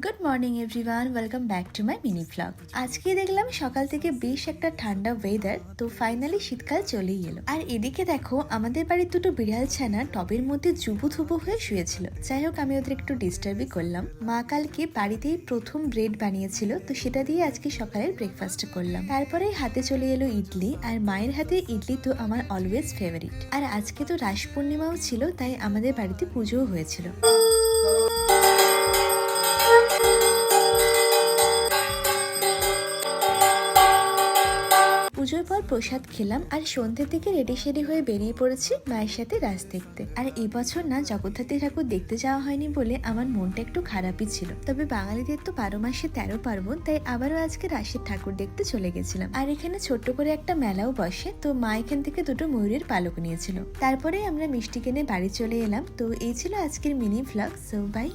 Good morning everyone, welcome back to my mini vlog. আজকে দেখলাম সকাল থেকে বেশ একটা ঠান্ডা ওয়েদার, তো ফাইনালি শীতকাল চলেই এলো। আর এদিকে দেখো আমাদের বাড়ির দুটো বিড়াল ছানা টবের মধ্যে জুবু থুবু হয়ে শুয়েছিল। যাই হোক, আমি ওদের একটু ডিস্টার্বই করলাম। মা কালকে বাড়িতেই প্রথম ব্রেড বানিয়েছিল, তো সেটা দিয়ে আজকে সকালের ব্রেকফাস্ট করলাম। তারপরে হাতে চলে এলো ইডলি, আর মায়ের হাতে ইডলি তো আমার অলওয়েজ ফেভারিট। আর আজকে তো রাস পূর্ণিমাও ছিল, তাই আমাদের বাড়িতে পুজোও হয়েছিল। পুজোর পর প্রসাদ খেলাম, আর সন্ধ্যে থেকে রেডি সেডি হয়ে বেরিয়ে পড়েছি মায়ের সাথে রাস দেখতে। আর এবছর না জগদ্ধাত্রী ঠাকুর দেখতে যাওয়া হয়নি বলে আমার মনটা একটু খারাপই ছিল। তবে বাঙালিদের তো 12 মাসে 13 পার্বণ, তাই আবারও আজকে রাসের ঠাকুর দেখতে চলে গেছিলাম। আর এখানে ছোট্ট করে একটা মেলাও বসে, তো মা এখান থেকে দুটো ময়ূরের পালক নিয়েছিল। তারপরে আমরা মিষ্টি কিনে বাড়ি চলে এলাম। তো এই ছিল আজকের মিনি ভ্লগ। So by.